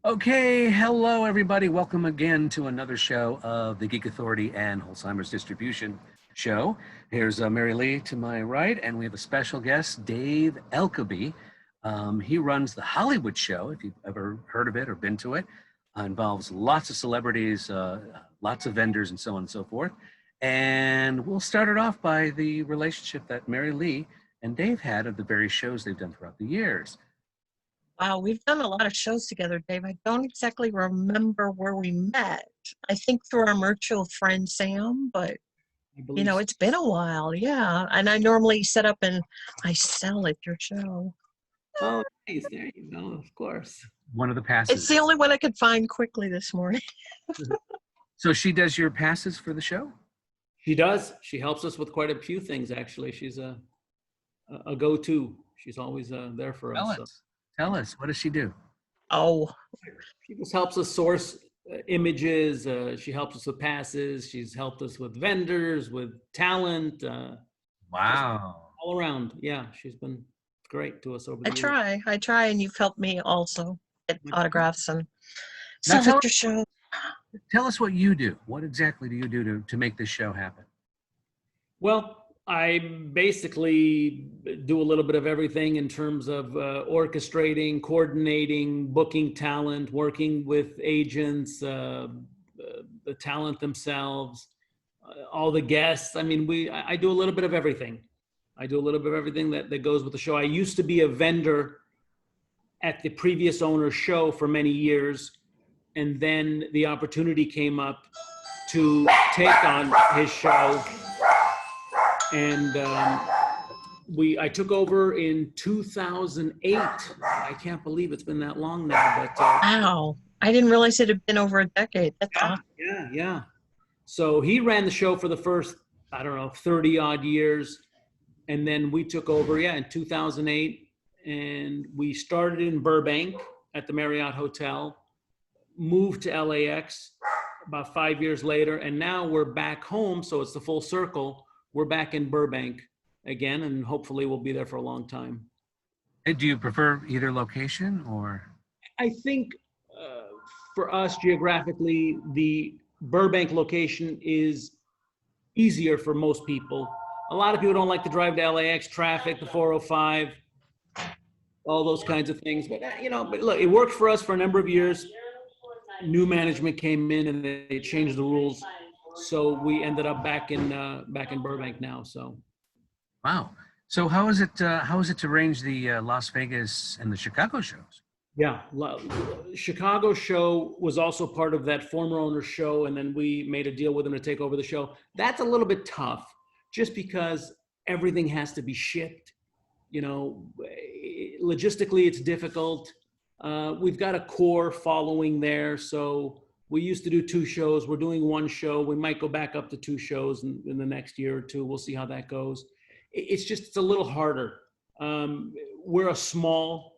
Okay, hello everybody. Welcome again to another show of the Geek Authority and Holzheimer's Distribution Show. Here's Mary Lee to my right, and we have a special guest, Dave Elkouby. He runs the Hollywood Show, if you've ever heard of it or been to it. Involves lots of celebrities, lots of vendors, and so on and so forth. And we'll start it off by the relationship that Mary Lee and Dave had of the various shows they've done throughout the years. Wow, we've done a lot of shows together, Dave. I don't exactly remember where we met. I think through our mutual friend Sam, but it's been a while. Yeah. And I normally set up and I sell at your show. Oh, nice. There you go. Of course. One of the passes. It's the only one I could find quickly this morning. So she does your passes for the show? She does. She helps us with quite a few things, actually. She's a go-to. She's always there for us. Tell us, what does she do? Oh. She just helps us source images. She helps us with passes. She's helped us with vendors, with talent. Wow. All around. Yeah, she's been great to us over the years. I try, and you've helped me also get autographs and Now sell at your show. Tell us what you do. What exactly do you do to make this show happen? Well, I basically do a little bit of everything in terms of orchestrating, coordinating, booking talent, working with agents, the talent themselves, all the guests. I mean, I do a little bit of everything. I do a little bit of everything that goes with the show. I used to be a vendor at the previous owner's show for many years. And then the opportunity came up to take on his show. And I took over in 2008. I can't believe it's been that long now. But Wow. I didn't realize it had been over a decade. That's awesome. Yeah. So he ran the show for the first, 30 odd years. And then we took over, in 2008. And we started in Burbank at the Marriott Hotel, moved to LAX about 5 years later. And now we're back home. So it's the full circle. We're back in Burbank again, and hopefully we'll be there for a long time. And do you prefer either location or? I think for us geographically, the Burbank location is easier for most people. A lot of people don't like to drive to LAX, traffic, the 405, all those kinds of things. But but look, it worked for us for a number of years. New management came in and they changed the rules. So we ended up back in Burbank now. So, wow. So how is it to arrange the Las Vegas and the Chicago shows? Yeah, Chicago show was also part of that former owner's show, and then we made a deal with them to take over the show. That's a little bit tough, just because everything has to be shipped. Logistically, it's difficult. We've got a core following there, so. We used to do 2 shows. We're doing 1 show. We might go back up to 2 shows in the next year or 2. We'll see how that goes. It's a little harder. We're a small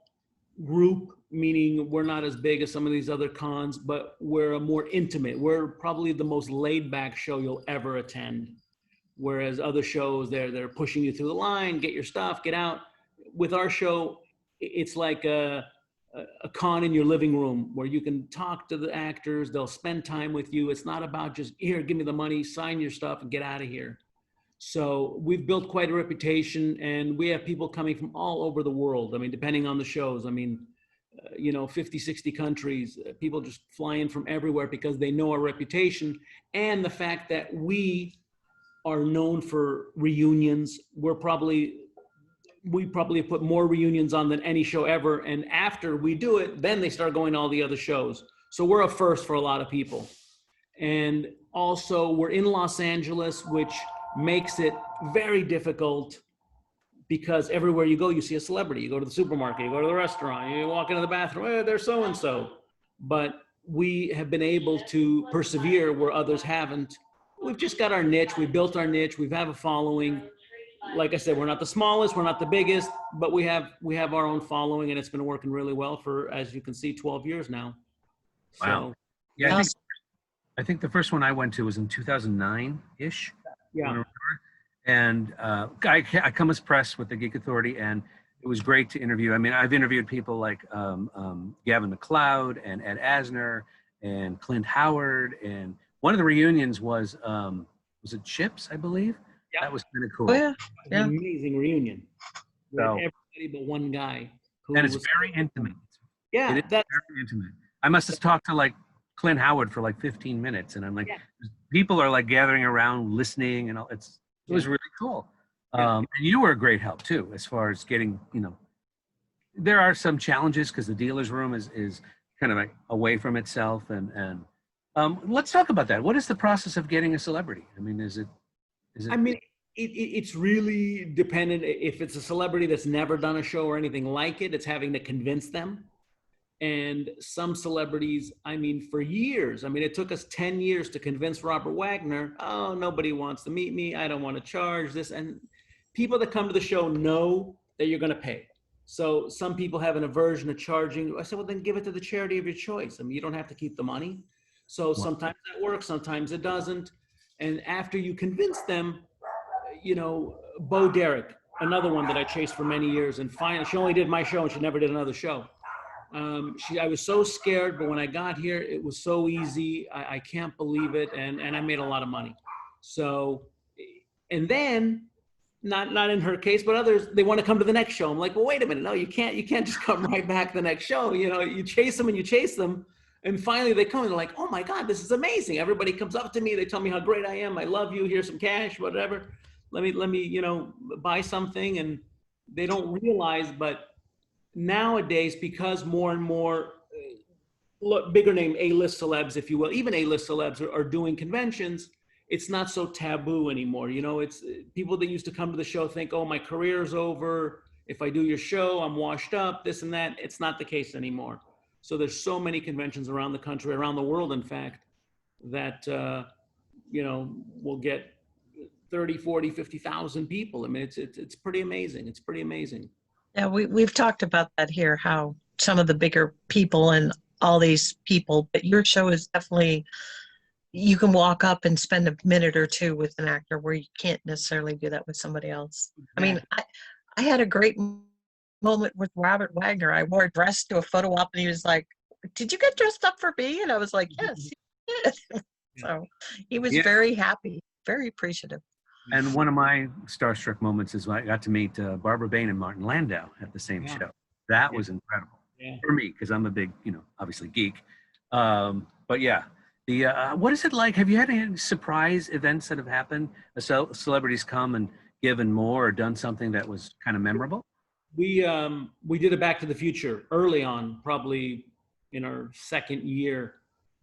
group, meaning we're not as big as some of these other cons, but we're a more intimate. We're probably the most laid back show you'll ever attend. Whereas other shows, they're pushing you through the line, get your stuff, get out. With our show, it's like a con in your living room where you can talk to the actors. They'll spend time with you. It's not about just, here, give me the money, sign your stuff and get out of here. So we've built quite a reputation, and we have people coming from all over the world. I mean, depending on the shows, 50, 60 countries, people just fly in from everywhere because they know our reputation and the fact that we are known for reunions. We probably put more reunions on than any show ever. And after we do it, then they start going to all the other shows. So we're a first for a lot of people. And also we're in Los Angeles, which makes it very difficult because everywhere you go, you see a celebrity. You go to the supermarket, you go to the restaurant, you walk into the bathroom, there's so-and-so. But we have been able to persevere where others haven't. We've just got our niche. We built our niche. We have a following. Like I said, we're not the smallest, we're not the biggest, but we have our own following, and it's been working really well for, as you can see, 12 years now. Wow. So, Yeah, I think the first one I went to was in 2009-ish. Yeah. And I come as press with the Geek Authority, and it was great to interview. I mean, I've interviewed people like Gavin MacLeod and Ed Asner and Clint Howard, and one of the reunions was it Chips, I believe? Yeah. That was kind of cool. Oh, yeah. An amazing reunion. With So- everybody but one guy. And it's very intimate. Yeah, It is very intimate. I must have talked to like Clint Howard for like 15 minutes, and I'm like, people are like gathering around, listening, and all. It was really cool. And you were a great help too, as far as getting, there are some challenges because the dealer's room is kind of like away from itself, and let's talk about that. What is the process of getting a celebrity? I mean, is it? I mean, it's really dependent. If it's a celebrity that's never done a show or anything like it, it's having to convince them. And some celebrities, I mean, for years, I mean, it took us 10 years to convince Robert Wagner, oh, nobody wants to meet me. I don't want to charge this. And people that come to the show know that you're going to pay. So some people have an aversion to charging. I said, well, then give it to the charity of your choice. I mean, you don't have to keep the money. So sometimes that works, sometimes it doesn't. And after you convince them, Bo Derek, another one that I chased for many years, and finally, she only did my show and she never did another show. I was so scared, but when I got here, it was so easy. I can't believe it, and I made a lot of money. So, and then, not in her case, but others, they want to come to the next show. I'm like, well, wait a minute, no, you can't just come right back the next show. You chase them and you chase them, and finally they come and they're like, oh my God, this is amazing. Everybody comes up to me, they tell me how great I am. I love you. Here's some cash, whatever. Let me buy something, and they don't realize, but nowadays, because more and more bigger name A-list celebs, if you will, even A-list celebs are doing conventions, it's not so taboo anymore. It's people that used to come to the show think, oh, my career's over. If I do your show, I'm washed up, this and that. It's not the case anymore. So there's so many conventions around the country, around the world, in fact, that, will get 30, 40, 50,000 people. I mean, it's pretty amazing. It's pretty amazing. Yeah, we've talked about that here, how some of the bigger people and all these people, but your show is definitely, you can walk up and spend a minute or two with an actor where you can't necessarily do that with somebody else. I mean, I had a great moment with Robert Wagner. I wore a dress to a photo op and he was like, did you get dressed up for me? And I was like, yes, you did. So he was very happy, very appreciative. And one of my starstruck moments is when I got to meet Barbara Bain and Martin Landau at the same show. That was incredible for me, because I'm a big, obviously geek. But yeah, what is it like? Have you had any surprise events that have happened? Celebrities come and given more or done something that was kind of memorable? We did a Back to the Future early on, probably in our second year,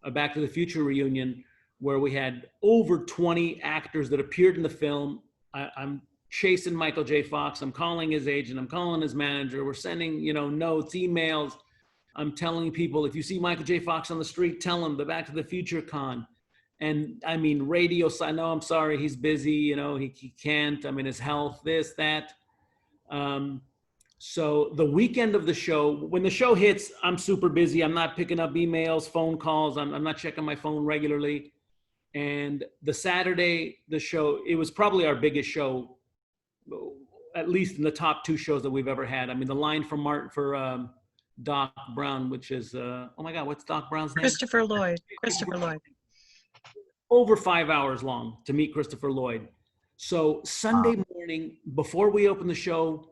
a Back to the Future reunion, where we had over 20 actors that appeared in the film. I'm chasing Michael J. Fox. I'm calling his agent. I'm calling his manager. We're sending, notes, emails. I'm telling people, if you see Michael J. Fox on the street, tell him the Back to the Future con. And I mean, radio, no, I'm sorry, he's busy. He can't. I mean, his health, this, that. So the weekend of the show, when the show hits, I'm super busy. I'm not picking up emails, phone calls. I'm not checking my phone regularly. And the Saturday, the show, it was probably our biggest show, at least in the top two shows that we've ever had. I mean, the line for Doc Brown, which is, oh my God, what's Doc Brown's name? Christopher Lloyd. Over 5 hours long to meet Christopher Lloyd. So Sunday morning, before we open the show,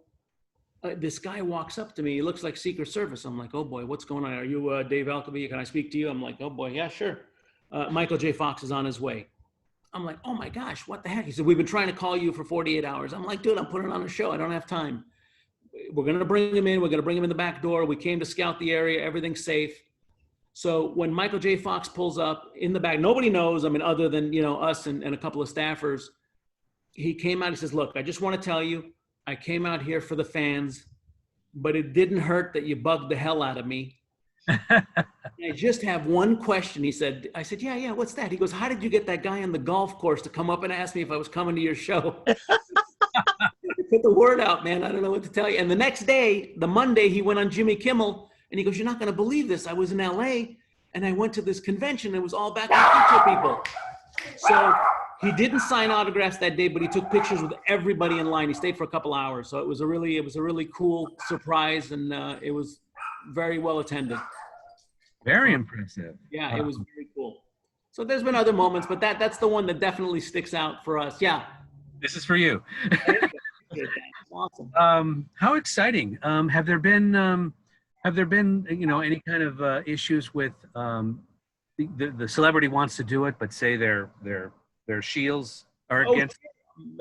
this guy walks up to me. He looks like Secret Service. I'm like, oh boy, what's going on? Are you Dave Elkouby? Can I speak to you? I'm like, oh boy, yeah, sure. Michael J. Fox is on his way. I'm like, oh my gosh, what the heck? He said, we've been trying to call you for 48 hours. I'm like, dude, I'm putting on a show. I don't have time. We're going to bring him in. We're going to bring him in the back door. We came to scout the area. Everything's safe. So when Michael J. Fox pulls up in the back, nobody knows, I mean, other than, us and a couple of staffers, he came out, he says, look, I just want to tell you, I came out here for the fans, but it didn't hurt that you bugged the hell out of me. I just have one question. He said, I said, yeah, what's that? He goes, how did you get that guy on the golf course to come up and ask me if I was coming to your show? Put the word out, man. I don't know what to tell you. And the next day, the Monday, he went on Jimmy Kimmel and he goes, you're not going to believe this. I was in LA and I went to this convention. It was all Back to the Future people. So He didn't sign autographs that day, but he took pictures with everybody in line. He stayed for a couple hours, so it was a really cool surprise, and it was very well attended. Very impressive. Yeah, it was very cool. So there's been other moments, but that's the one that definitely sticks out for us. Yeah. This is for you. Awesome. How exciting. Have there been any kind of issues with the celebrity wants to do it, but say their shields are against?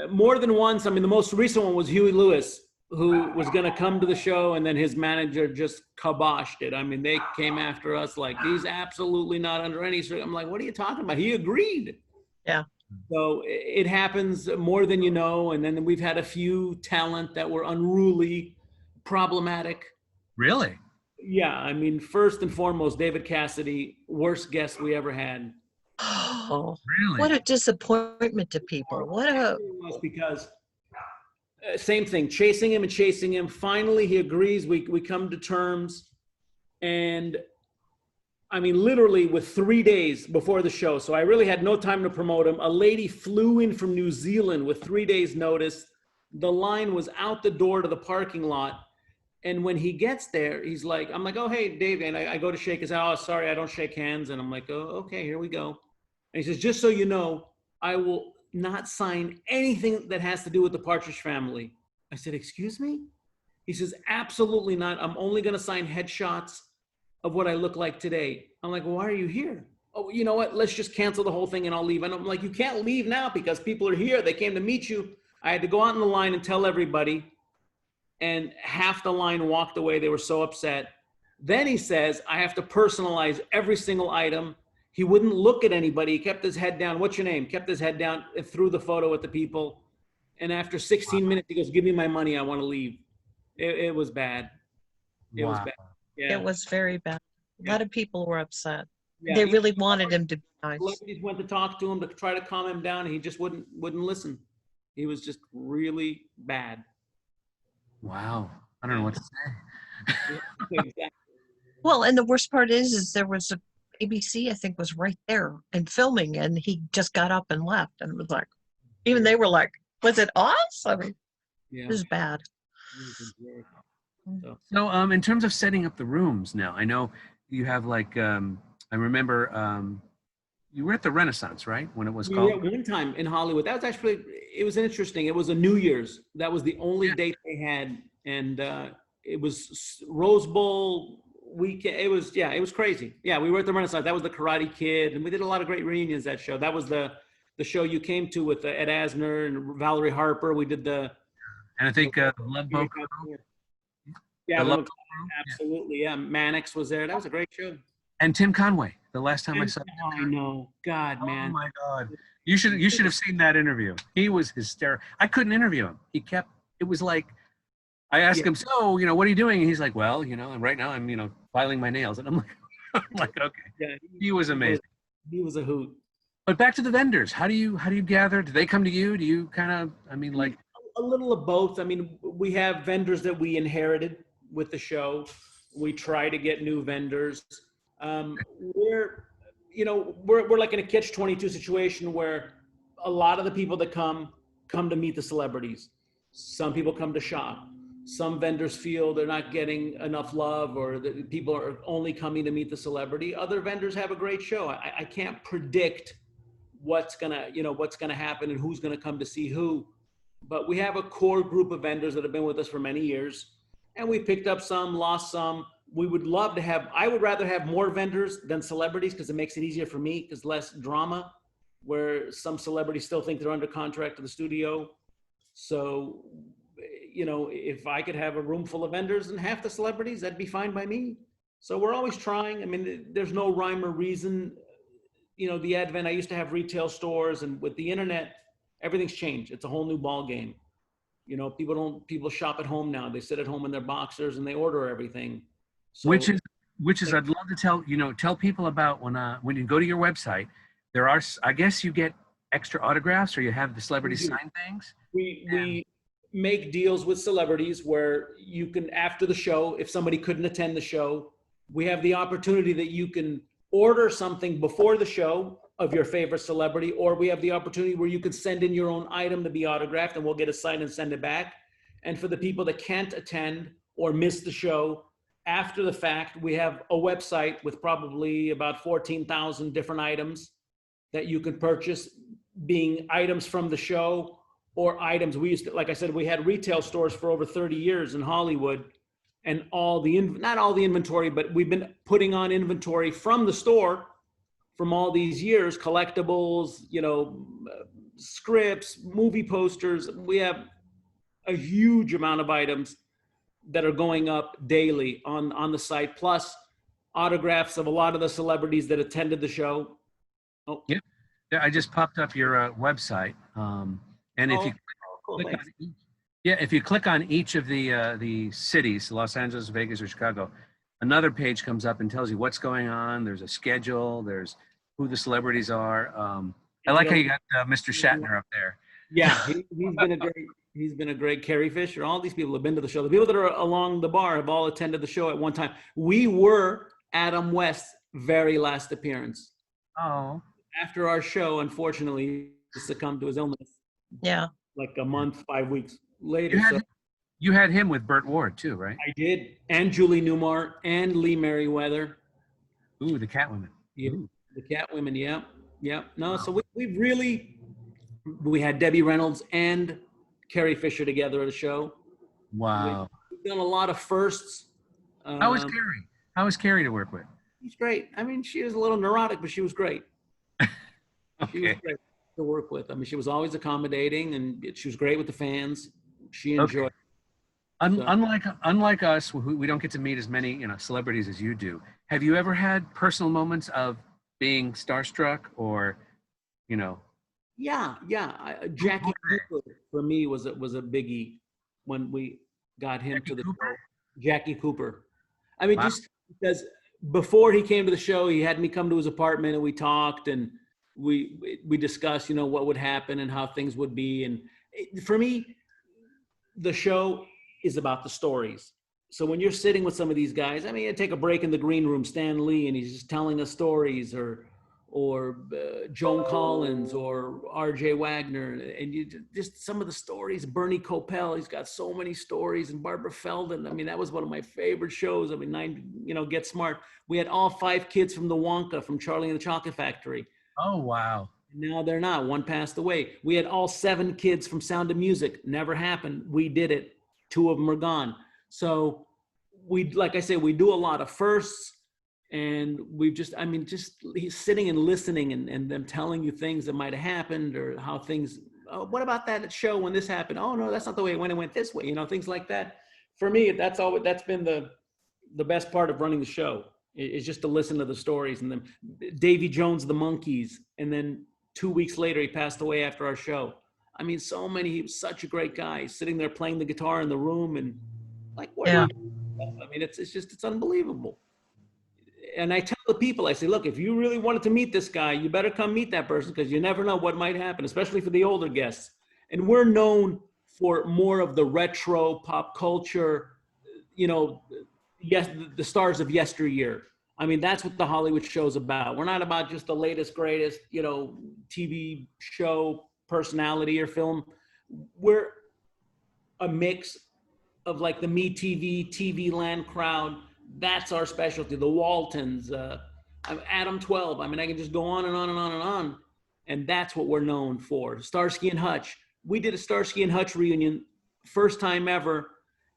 More than once. I mean, the most recent one was Huey Lewis, who was going to come to the show, and then his manager just kiboshed it. I mean, they came after us like, he's absolutely not under any. I'm like, what are you talking about? He agreed. Yeah. So it happens more than you know. And then we've had a few talent that were unruly, problematic. Really? Yeah. I mean, first and foremost, David Cassidy, worst guest we ever had. Oh, Really? what a disappointment to people. Because same thing, chasing him. Finally, he agrees. We come to terms. And I mean, literally with 3 days before the show. So I really had no time to promote him. A lady flew in from New Zealand with 3 days notice. The line was out the door to the parking lot. And when he gets there, he's like, I'm like, oh, hey, Dave. And I go to shake his hand. Oh, sorry, I don't shake hands. And I'm like, oh, okay, here we go. And he says, just so you know, I will not sign anything that has to do with the Partridge Family. I said, excuse me? He says, absolutely not. I'm only going to sign headshots of what I look like today. I'm like, well, why are you here? Oh, you know what? Let's just cancel the whole thing and I'll leave. And I'm like, you can't leave now because people are here. They came to meet you. I had to go out in the line and tell everybody. And half the line walked away. They were so upset. Then he says, I have to personalize every single item. He wouldn't look at anybody. He kept his head down. What's your name? Kept his head down and threw the photo at the people. And after 16 minutes, he goes, give me my money. I want to leave. It was bad. It was bad. Yeah. It was very bad. A lot of people were upset. Yeah. They really wanted him to be nice. Celebrities went to talk to him to try to calm him down, and he just wouldn't listen. He was just really bad. Wow. I don't know what to say. Exactly. Well, and the worst part is there was a ABC, I think, was right there and filming, and he just got up and left, and it was like, even they were like, was it us? I mean, Yeah. it was bad. So in terms of setting up the rooms now, I know you have like, I remember you were at the Renaissance, right? When it was We called? were at one time in Hollywood. That was actually, it was interesting. It was a New Year's. That was the only date they had. And it was Rose Bowl weekend. It was crazy. Yeah, we were at the Renaissance. That was the Karate Kid. And we did a lot of great reunions that show. That was the show you came to with Ed Asner and Valerie Harper. We did the... And I think the Love Boat. Yeah, The absolutely. Yeah, Mannix was there. That was a great show. And Tim Conway, the last time I saw him. Oh, I know. God, Oh man. my God. You should have seen that interview. He was hysterical. I couldn't interview him. It was like, I asked him, so, what are you doing? And he's like, well, right now I'm, filing my nails. And I'm like, okay. Yeah, he was amazing. He was a hoot. But back to the vendors. How do you gather? Do they come to you? Do you kind of, like. A little of both. I mean, we have vendors that we inherited with the show. We try to get new vendors. We're like in a catch-22 situation where a lot of the people that come to meet the celebrities. Some people come to shop. Some vendors feel they're not getting enough love, or that people are only coming to meet the celebrity. Other vendors have a great show. I can't predict what's gonna happen and who's gonna come to see who. But we have a core group of vendors that have been with us for many years, and we picked up some, lost some. We would love to have, I would rather have more vendors than celebrities because it makes it easier for me, because less drama, where some celebrities still think they're under contract to the studio. So, if I could have a room full of vendors and half the celebrities, that'd be fine by me. So we're always trying. I mean, there's no rhyme or reason. The advent, I used to have retail stores, and with the internet, everything's changed. It's a whole new ball game. People shop at home now. They sit at home in their boxers and they order everything. So, which is I'd love to tell people about when you go to your website, there are, I guess you get extra autographs, or you have the celebrities sign things. We make deals with celebrities where you can, after the show, if somebody couldn't attend the show, we have the opportunity that you can order something before the show of your favorite celebrity, or we have the opportunity where you can send in your own item to be autographed and we'll get it signed and send it back. And for the people that can't attend or miss the show after the fact, we have a website with probably about 14,000 different items that you could purchase, being items from the show or items. We used to, like I said, we had retail stores for over 30 years in Hollywood, and not all the inventory, but we've been putting on inventory from the store from all these years, collectibles, scripts, movie posters. We have a huge amount of items that are going up daily on the site, plus autographs of a lot of the celebrities that attended the show. Oh, Yeah, I just popped up your website, and if you cool, click thanks. on if you click on each of the cities, Los Angeles, Vegas, or Chicago, another page comes up and tells you what's going on. There's a schedule. There's who the celebrities are. I like how you got Mr. Shatner up there. Yeah, he's been a great Carrie Fisher. All these people have been to the show. The people that are along the bar have all attended the show at one time. We were Adam West's very last appearance. Oh. After our show, unfortunately, he succumbed to his illness. Yeah. Like a month, 5 weeks later. You had him with Burt Ward too, right? I did, and Julie Newmar and Lee Merriweather. Ooh, the Catwoman. Yeah, the Catwomen. Yeah. No, so we had Debbie Reynolds and Carrie Fisher together at a show. Wow. We've done a lot of firsts. How was Carrie? How was Carrie to work with? She's great. I mean, she was a little neurotic, but she was great. She was great to work with. I mean, she was always accommodating, and she was great with the fans. She enjoyed. Unlike us, we don't get to meet as many celebrities as you do. Have you ever had personal moments of being starstruck, or Yeah. Jackie Cooper for me was a biggie when we got him to the show. Jackie Cooper. I mean, just because before he came to the show, he had me come to his apartment and we talked and we discussed, what would happen and how things would be. And for me, the show is about the stories. So when you're sitting with some of these guys, I mean, I take a break in the green room, Stan Lee, and he's just telling us stories, or Joan Collins or R.J. Wagner, and you just some of the stories. Bernie Kopell, he's got so many stories, and Barbara Feldon. I mean, that was one of my favorite shows. I mean, Get Smart. We had all 5 kids from the Wonka, from Charlie and the Chocolate Factory. Oh, wow. Now they're not. One passed away. We had all 7 kids from Sound of Music. Never happened. We did it. 2 of them are gone. So like I say, we do a lot of firsts. And we've just sitting and listening and them telling you things that might have happened, or how things, what about that show when this happened? Oh, no, that's not the way it went. It went this way, things like that. For me, that's been the best part of running the show, is just to listen to the stories. And then Davy Jones, the Monkees. And then 2 weeks later, he passed away after our show. I mean, he was such a great guy, sitting there playing the guitar in the room. And like, what? Yeah. I mean, it's unbelievable. And I tell the people, I say, look, if you really wanted to meet this guy, you better come meet that person, because you never know what might happen, especially for the older guests. And we're known for more of the retro pop culture, the stars of yesteryear. I mean, that's what the Hollywood show's about. We're not about just the latest, greatest, TV show personality or film. We're a mix of like the MeTV, TV Land crowd. That's our specialty. The Waltons, Adam 12. I mean, I can just go on and on and on and on. And that's what we're known for. Starsky and Hutch. We did a Starsky and Hutch reunion, first time ever.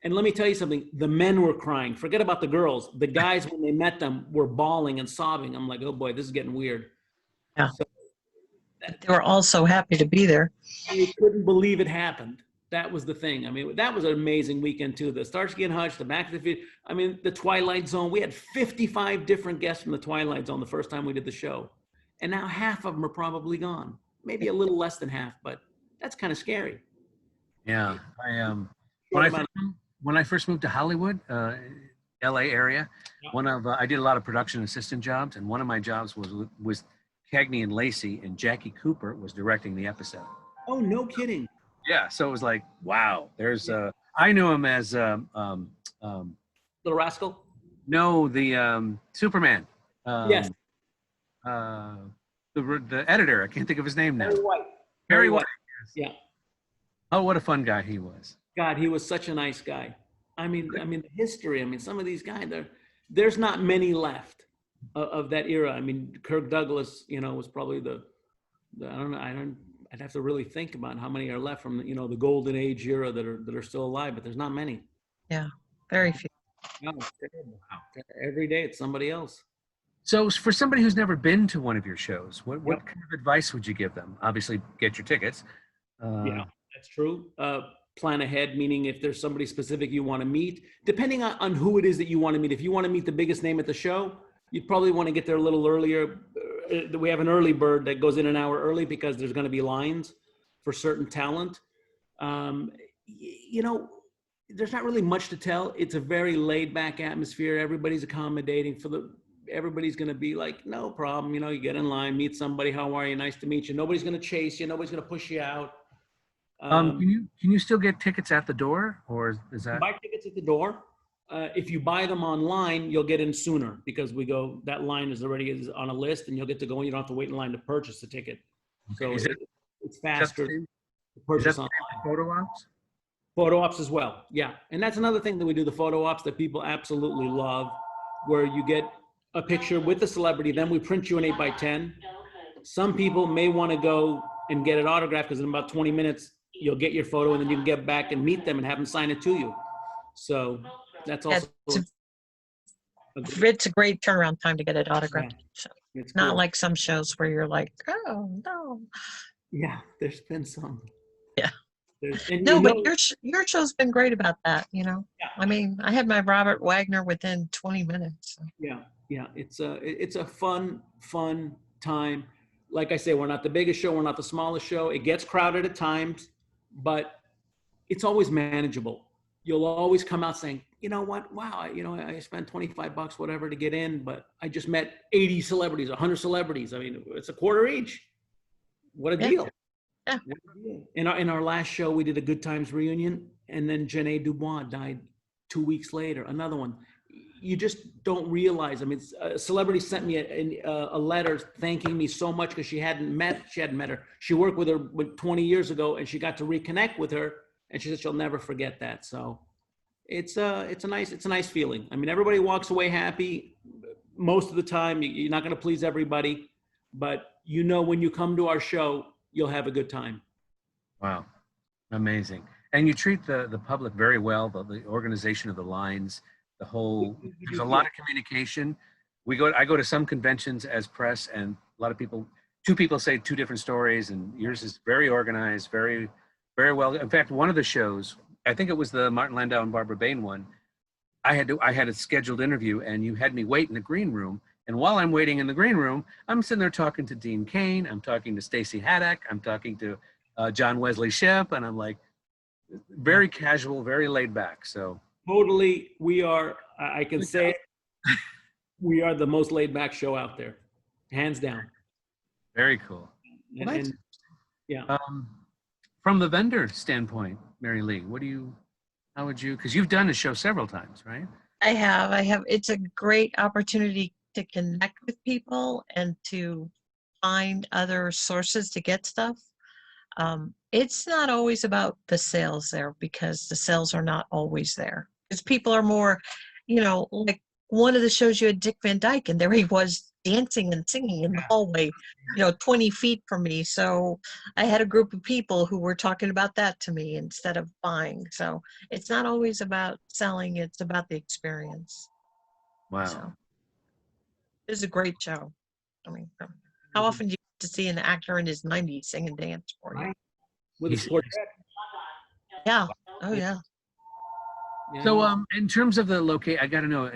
And let me tell you something. The men were crying. Forget about the girls. The guys, when they met them, were bawling and sobbing. I'm like, oh boy, this is getting weird. Yeah. So, they were all so happy to be there. We couldn't believe it happened. That was the thing. I mean, that was an amazing weekend too. The Starsky and Hutch, the Back to the Future. I mean, the Twilight Zone. We had 55 different guests from the Twilight Zone the first time we did the show. And now half of them are probably gone. Maybe a little less than half, but that's kind of scary. Yeah. When I first moved to Hollywood, LA area, I did a lot of production assistant jobs, and one of my jobs was Cagney and Lacey, and Jackie Cooper was directing the episode. Oh, no kidding. Yeah, so it was like, wow. There's I knew him as Little Rascal. No, the Superman. Yes. the editor. I can't think of his name now. Harry White. Harry White. Yeah. Oh, what a fun guy he was. God, he was such a nice guy. I mean, the history. I mean, some of these guys, there's not many left of that era. I mean, Kirk Douglas, was probably I don't know. I'd have to really think about how many are left from, the golden age era that are still alive, but there's not many. Yeah, very few. No, it's terrible. Every day it's somebody else. So for somebody who's never been to one of your shows, what Yep. kind of advice would you give them? Obviously, get your tickets. Yeah, that's true. Plan ahead, meaning if there's somebody specific you want to meet, depending on who it is that you want to meet. If you want to meet the biggest name at the show, you'd probably want to get there a little earlier. We have an early bird that goes in an hour early because there's going to be lines for certain talent. There's not really much to tell. It's a very laid back atmosphere. Everybody's accommodating everybody's going to be like, no problem. You get in line, meet somebody. How are you? Nice to meet you. Nobody's going to chase you. Nobody's going to push you out. Can you still get tickets at the door, or is that? Buy tickets at the door. If you buy them online, you'll get in sooner because that line is already on a list, and you'll get to go. And you don't have to wait in line to purchase the ticket. So it's faster to purchase online. Photo ops? Photo ops as well, yeah. And that's another thing that we do, the photo ops that people absolutely love, where you get a picture with the celebrity, then we print you an 8x10. Some people may want to go and get it autographed because in about 20 minutes, you'll get your photo and then you can get back and meet them and have them sign it to you. So that's also... It's a great turnaround time to get it autographed. Yeah, so it's not cool. like some shows where you're like, oh, no. Yeah, there's been some. Yeah. But your show's been great about that, Yeah. I mean, I had my Robert Wagner within 20 minutes. So. Yeah. It's a fun time. Like I say, we're not the biggest show. We're not the smallest show. It gets crowded at times, but it's always manageable. You'll always come out saying, you know what? Wow. I spent $25, whatever, to get in, but I just met 80 celebrities, 100 celebrities. I mean, it's a quarter each. What a deal. Yeah. In our last show, we did a Good Times reunion, and then Janae Dubois died 2 weeks later, another one. You just don't realize. I mean, a celebrity sent me a letter thanking me so much because she hadn't met her. She worked with her 20 years ago, and she got to reconnect with her, and she said she'll never forget that. So it's a nice feeling. I mean, everybody walks away happy. Most of the time, you're not going to please everybody, but when you come to our show, you'll have a good time. Wow. Amazing. And you treat the public very well, the organization of the lines, there's a lot of communication. I go to some conventions as press, and a lot of two people say two different stories, and yours is very organized, very, very well. In fact, one of the shows, I think it was the Martin Landau and Barbara Bain one, I had a scheduled interview, and you had me wait in the green room. And while I'm waiting in the green room, I'm sitting there talking to Dean Cain. I'm talking to Stacey Haddock. I'm talking to John Wesley Shipp. And I'm like, very casual, very laid back. So totally, I can say it, we are the most laid back show out there, hands down. Very cool. Yeah. From the vendor standpoint, Mary Lee, how would you, because you've done the show several times, right? I have. It's a great opportunity to connect with people and to find other sources to get stuff. It's not always about the sales there, because the sales are not always there. Because people are more, like one of the shows you had Dick Van Dyke, and there he was dancing and singing in the hallway, 20 feet from me. So I had a group of people who were talking about that to me instead of buying. So it's not always about selling, it's about the experience. Wow. So, it's a great show. I mean, how often do you get to see an actor in his 90s sing and dance for you? With a sport. Yeah. Oh, yeah. So, in terms of the location, I got to know,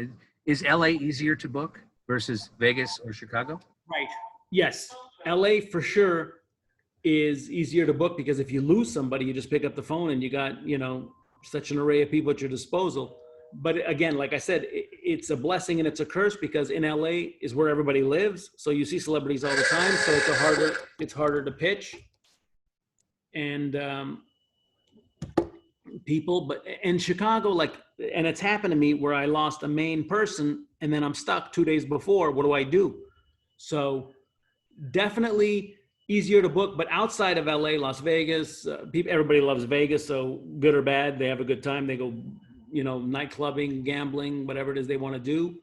is LA easier to book versus Vegas or Chicago? Right. Yes. LA for sure is easier to book because if you lose somebody, you just pick up the phone and you got, such an array of people at your disposal. But again, like I said, it's a blessing and it's a curse because in LA is where everybody lives. So you see celebrities all the time. So it's harder to pitch. And people, but in Chicago, and it's happened to me where I lost a main person and then I'm stuck 2 days before. What do I do? So definitely easier to book, but outside of LA, Las Vegas, everybody loves Vegas. So good or bad, they have a good time. They go, night clubbing, gambling, whatever it is they want to do.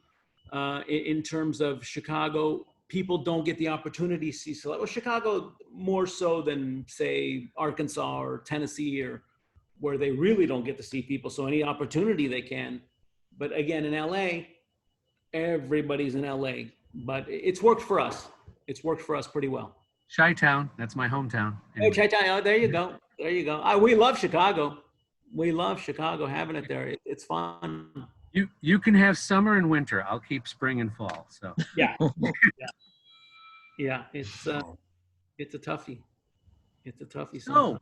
In terms of Chicago, people don't get the opportunity to see Chicago more so than say Arkansas or Tennessee, or where they really don't get to see people. So any opportunity they can. But again, in LA, everybody's in LA. But it's worked for us. It's worked for us pretty well. Chi-Town, that's my hometown. Anyway. Oh, Chi-Town, oh, there you go. There you go. We love Chicago. We love Chicago, having it there. It's fun. You can have summer and winter. I'll keep spring and fall. So yeah. It's a toughie. It's a toughie. So,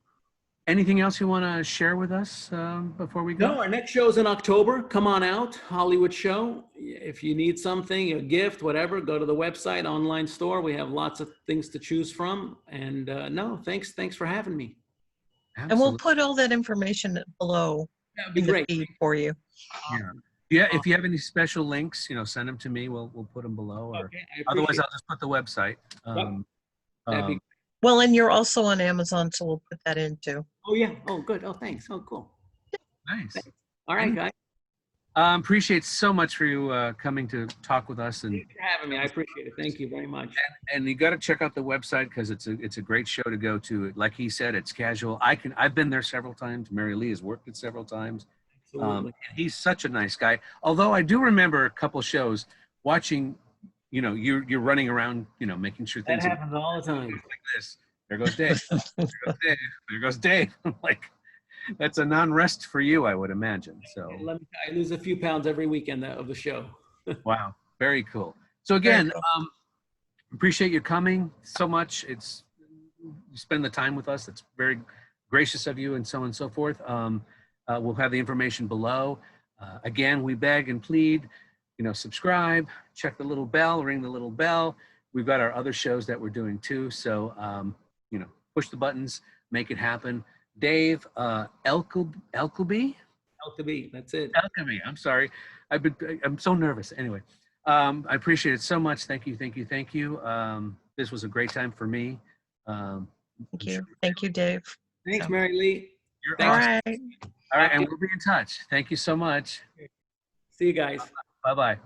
anything else you want to share with us before we go? No, our next show's in October. Come on out, Hollywood show. If you need something, a gift, whatever, go to the website, online store. We have lots of things to choose from. And thanks for having me. Absolutely. And we'll put all that information below in the feed for you. Yeah, if you have any special links, send them to me. We'll put them below. Or otherwise, I'll just put the website. Well, and you're also on Amazon, so we'll put that in too. Oh yeah. Oh good. Oh thanks. Oh cool. Nice. Thanks. All right, guys. Appreciate so much for you coming to talk with us. And thanks for having me. I appreciate it. Thank you very much. And you got to check out the website because it's a great show to go to. Like he said, it's casual. I've been there several times. Mary Lee has worked it several times. And he's such a nice guy. Although I do remember a couple shows watching, you're running around, making sure things happens all the time. Like this. There goes Dave. There goes Dave. There goes Dave. Like, that's a non-rest for you, I would imagine. So I lose a few pounds every weekend of the show. Wow, very cool. So again, appreciate you coming so much. You spend the time with us. It's very gracious of you, and so on and so forth. We'll have the information below. Again, we beg and plead, subscribe, check the little bell, ring the little bell. We've got our other shows that we're doing too. So, push the buttons, make it happen. Dave Elkouby? Elkouby, that's it. Elkouby, I'm sorry. I'm so nervous. Anyway, I appreciate it so much. Thank you. This was a great time for me. Thank you. Thank you, Dave. Thanks, Mary Lee. You're awesome. All right, and we'll be in touch. Thank you so much. See you guys. Bye-bye.